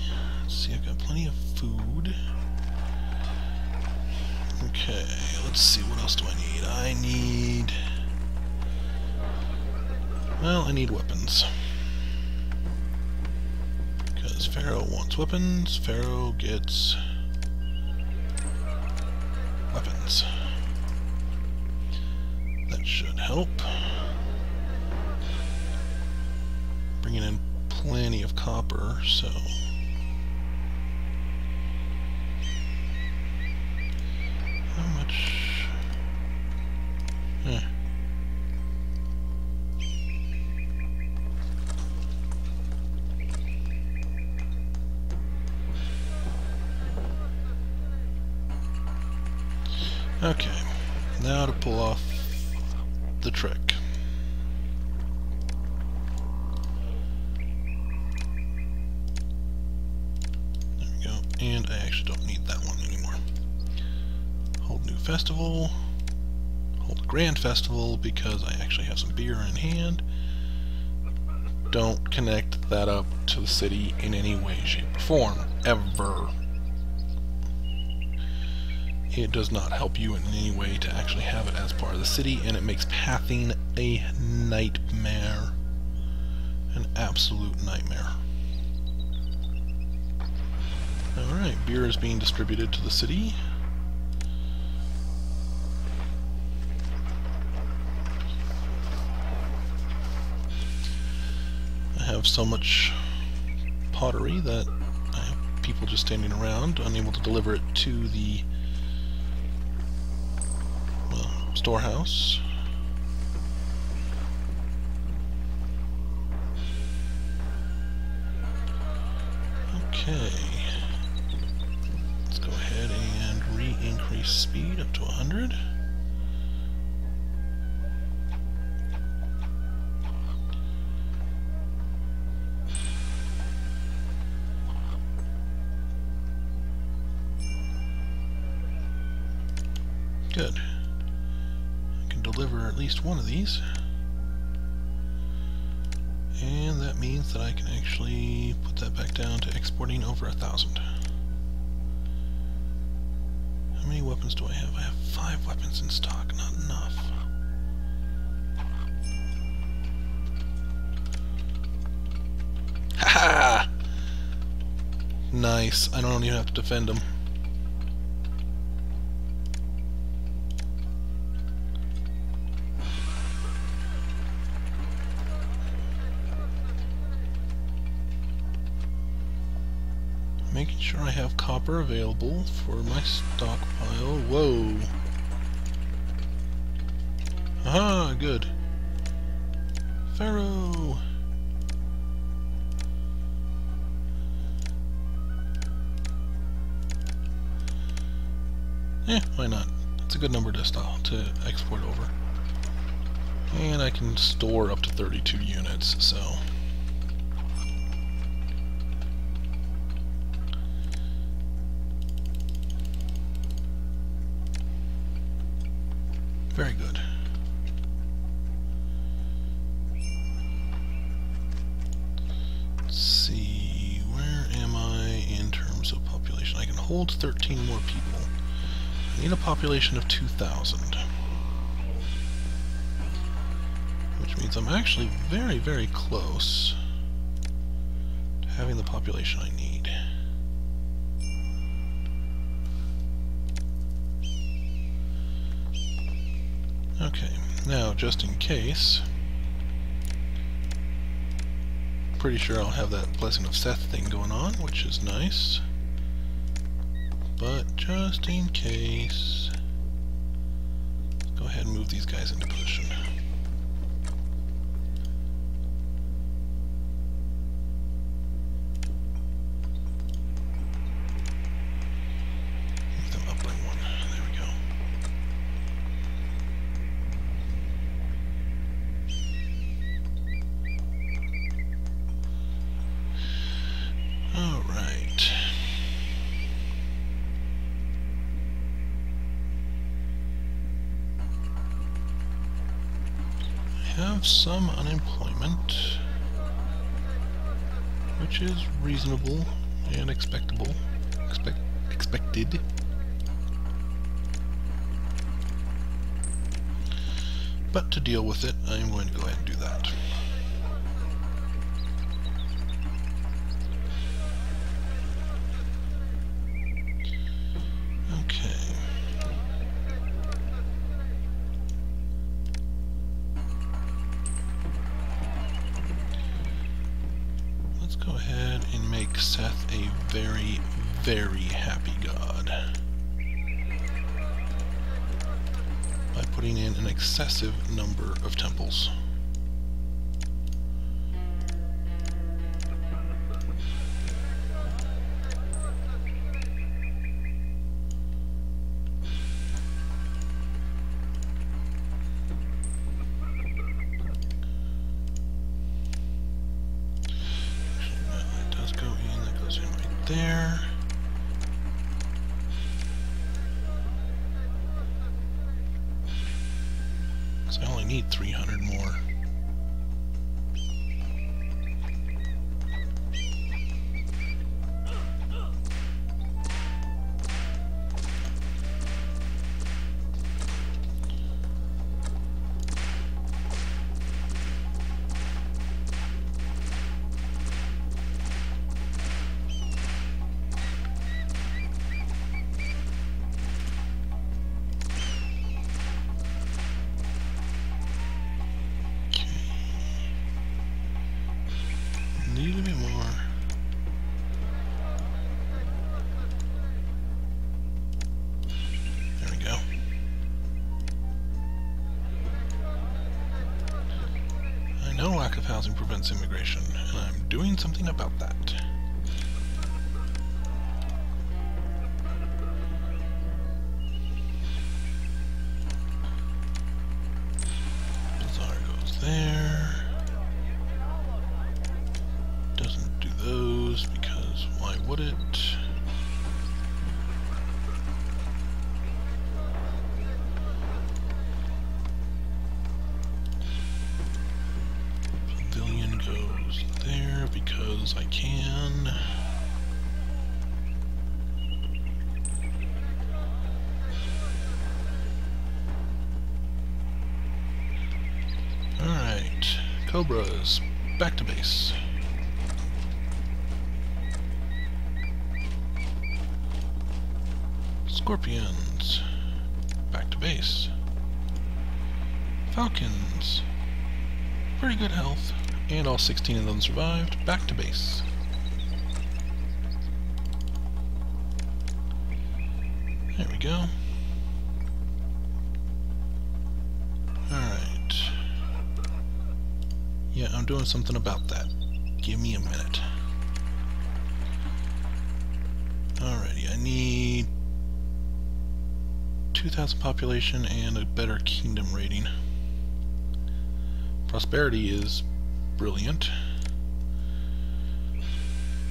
Let's see, I've got plenty of food. Okay, let's see, what else do I need? Well, I need weapons. Because Pharaoh wants weapons, Pharaoh gets weapons. That should help. Bringing in plenty of copper, so how much? Okay, now to pull off the trick. And I actually don't need that one anymore. Hold new festival. Hold a grand festival because I actually have some beer in hand. Don't connect that up to the city in any way, shape, or form. Ever. It does not help you in any way to actually have it as part of the city, and it makes pathing a nightmare. An absolute nightmare. Alright, beer is being distributed to the city. I have so much pottery that I have people just standing around, unable to deliver it to the storehouse. Okay. Let's go ahead and re-increase speed up to 100. Good. I can deliver at least one of these. And that means that I can actually put that back down to exporting over 1,000. How many weapons do I have? I have 5 weapons in stock, not enough. Haha! Nice. I don't even have to defend them. Making sure I have copper available for my stockpile. Whoa! Aha! Good. Pharaoh! Why not? That's a good number to export over. And I can store up to 32 units, so... Very good. Let's see, where am I in terms of population? I can hold 13 more people. I need a population of 2,000. Which means I'm actually very, very close to having the population I need. Okay, now just in case, pretty sure I'll have that Blessing of Seth thing going on, which is nice. But just in case, let's go ahead and move these guys into position. Move them up by 1. There we go. Alright. I have some unemployment, which is reasonable and expected. But to deal with it, I am going to go ahead and do that. Let's go ahead and make Seth a very, very happy god by putting in an excessive number of temples. There. So I only need 300 more. Need a bit more. There we go. I know lack of housing prevents immigration, and I'm doing something about that. Bazaar goes there. Doesn't do those because why would it? Cobras, back to base. Scorpions, back to base. Falcons, pretty good health, and all 16 of them survived, back to base. There we go. Alright. Yeah, I'm doing something about that. Give me a minute. Alrighty, I need 2,000 population and a better kingdom rating. Prosperity is brilliant.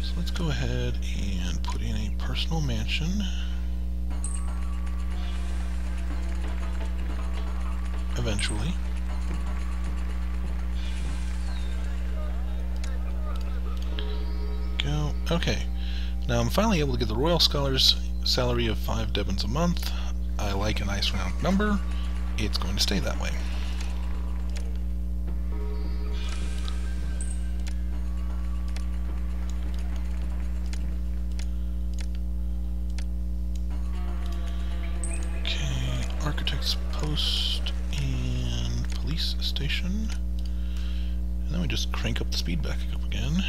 So let's go ahead and put in a personal mansion. Eventually. Go. Okay. Now I'm finally able to get the Royal Scholar's salary of 5 Devons a month. I like a nice round number. It's going to stay that way. Okay, Architect's Post and Police Station. And then we just crank up the speed back up again.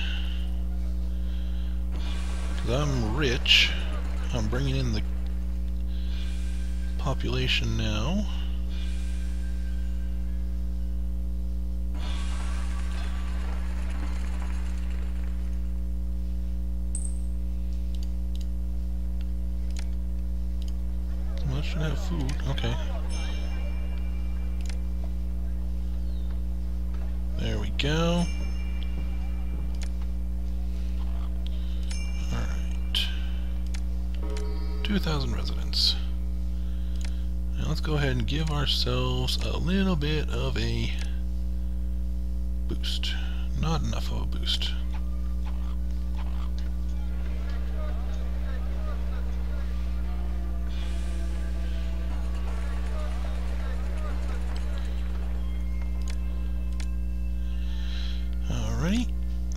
Because I'm rich. I'm bringing in the population now. Well, that should have food. Okay. There we go. Alright. 2,000 residents. Now let's go ahead and give ourselves a little bit of a boost. Not enough of a boost. Alright,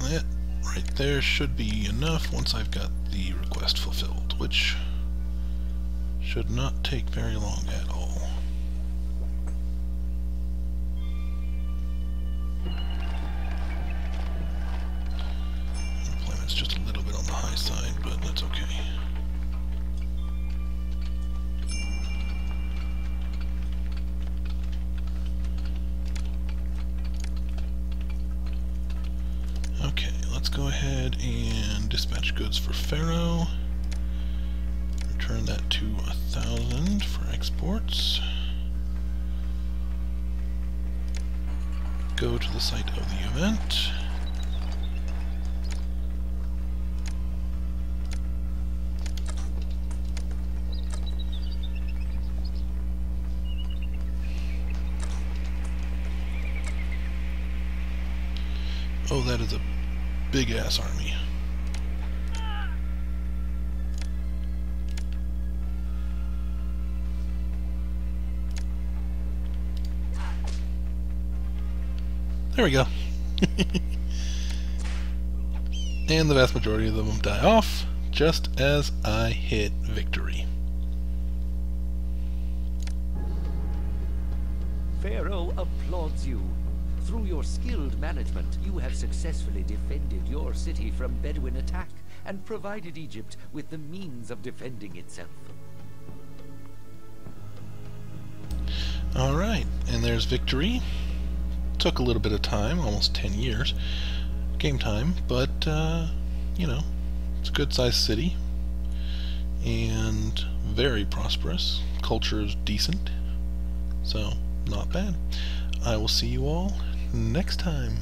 that right there should be enough once I've got the request fulfilled, which should not take very long at all. Employment's just a little bit on the high side, but that's okay. Okay, let's go ahead and dispatch goods for Pharaoh. Return that to 1,000 for exports. Go to the site of the event. Oh, that is a big-ass army. There we go. And the vast majority of them die off, just as I hit victory. Pharaoh applauds you. Through your skilled management, you have successfully defended your city from Bedouin attack and provided Egypt with the means of defending itself. Alright, and there's victory. Took a little bit of time, almost 10 years. Game time, but, you know, it's a good-sized city. And very prosperous. Culture is decent. So, not bad. I will see you all next time.